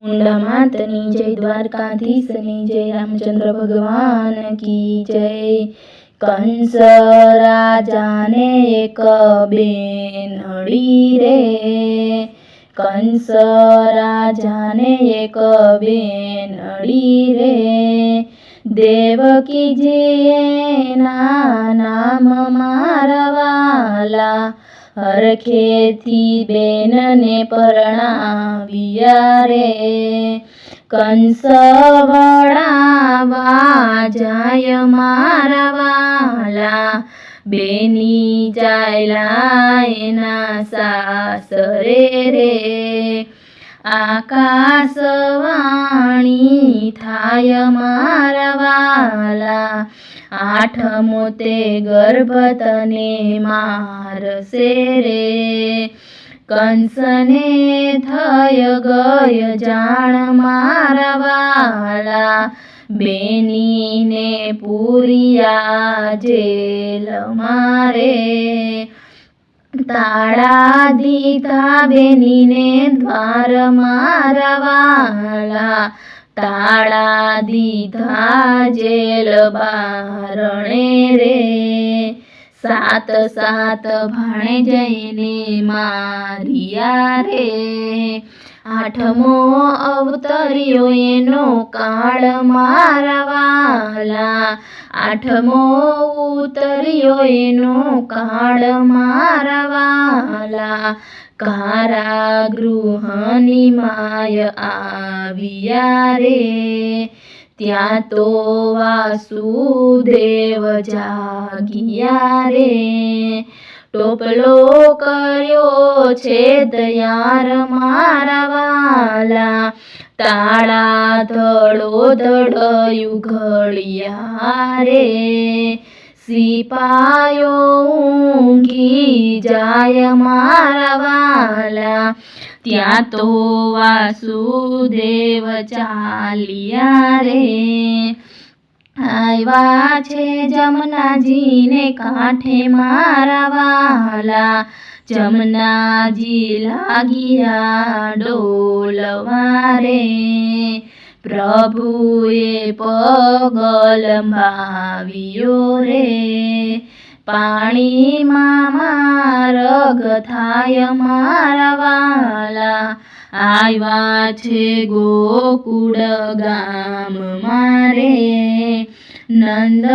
ઊંડા માતની જય, દ્વારકાધીશની જય, રામચંદ્ર ભગવાન કી જય। કંસ રાજાને એક બેનડી રે, કંસ રાજાને એક બેનડી રે, દેવકીજી એના નામ મારવાલા, હરખેથી બેનને પરણાવ્યા રે। કંસ વળાવા જાય મારવાલા, બેની ચાલ્યા એના સાસરે રે। આકાશવાણી થાય મારવાલા, આઠમો તે ગર્ભ તને મારશે રે। કંસને થય ગય જાણ મારવાલા, બેનીને પૂર્યા જેલ મારે। તાળા દીધા બેનીને દ્વાર મારવાલા, તાળા દીધા જેલ બારણે રે। સાત સાત ભાણે જઈને માર્યા રે, આઠમો અવતર્યો એનો કાળ મારવાલા, આઠમો ઉતર્યો એનો કાળ મારવાલા। કારાગૃહની માય આવ્યા રે, ત્યાં તો વાસુદેવ જાગ્યા રે। ટોપલો કર્યો છે તૈયાર મારવાલા, તાળા ધડોધડ ઉઘડ્યા રે। સિપાયો ઊંઘી જાય મારવાલા, ત્યાં તો વાસુદેવ ચાલ્યા રે। આવ્યા છે જમનાજીને કાંઠે મારવાલા, જમનાજી લાગ્યા ડોલવા રે। પ્રભુએ પગ લંબાવ્યો રે, પાણીમાં માર્ગ થાય મારવાલા, આવ્યા છે ગોકુળ ગામ મારે। નંદ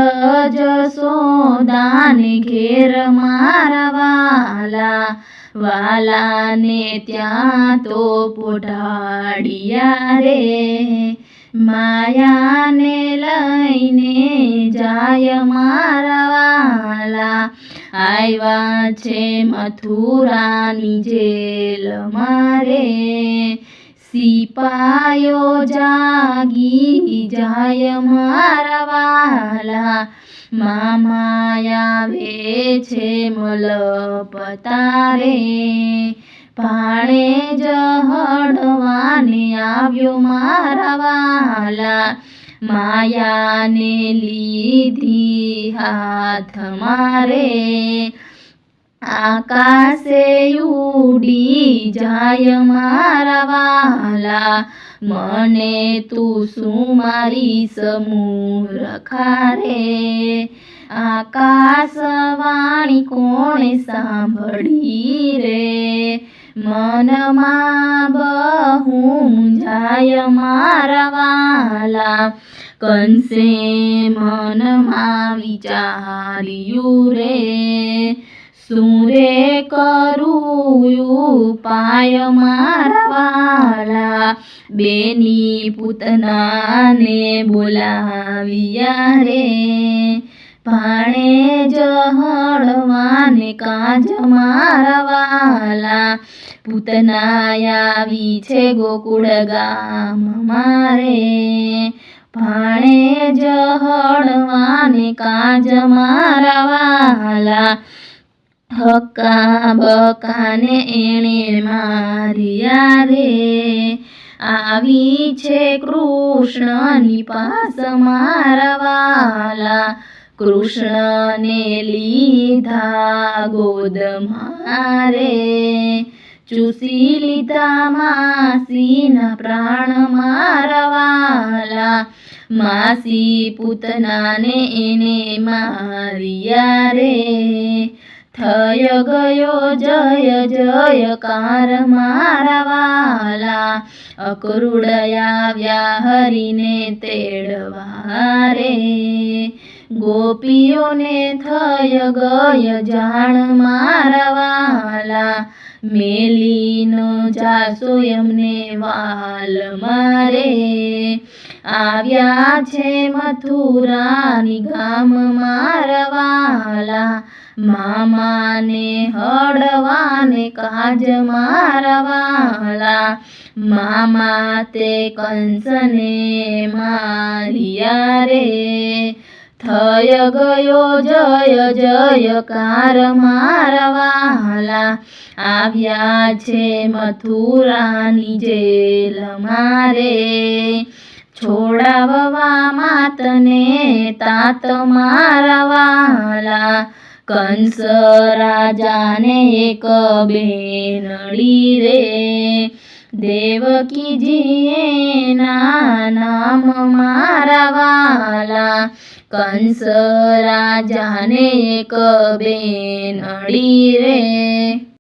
જશોદાને ઘેર મારવાલા, વાલાને ત્યાં તો પોઢાડ્યા રે। માયાને લઈને જાય મારવાલા, આવ્યા છે મથુરાની જેલ મારે। સિપાયો જાગી જાય મારવાલા, માયા છે મલપતારે। ભાણે જહડવાને આવ્યો મારવાલા, માયાને લીધી હાથ મારે। આકાશે ઉડી જાય મારવાલા, મને તું શું મારી સમૂરખા રે। આકાશવાણી કોણે સાંભળી રે, મનમાં બહુ મૂંઝાય મારવાલા। કંસે મનમાં વિચાર્યું રે, શું રે કરું ઉપાય મારવાલા। બેની પૂતનાને બોલાવ્યા રે, ભાણે જહડવાને કાજ મારવાલા, પૂતના આવી છે ગોકુળ ગામ મારે। ભાણે જહડવાને કાજ મારવાલા, હક્કા બકાને એણે માર્યા રે। આવી છે કૃષ્ણની પાસ મારવાલા, કૃષ્ણને લીધા ગોદ મારે। ચૂસી લીધા માસીના પ્રાણ મારા વાલા, માસી પૂતનાને એને માર્યા રે, થય ગયો જય જયકાર મારા વાલા, અક્રૂર આવ્યા હરીને તેડવા રે, ગોપીઓને થય ગય જાણ મારા વાલા, મેલીનો જાસો એમને વાલ મારે, આવ્યા છે મથુરાની ગામ મારા વાલા, મામાને હળવાને કાજ મારા વાલા, મામા તે કંસને માર્યા રે, થય ગયો જય જયકાર મારા વાલા, આવ્યા છે મથુરાની જેલ મારે, છોડાવવા માતને તાત મારા વાલા, કંસ રાજાને એક બેનડી રે, દેવકીજીએ નામ મારા વાલા, કંસ રાજાને એક બેનડી રે.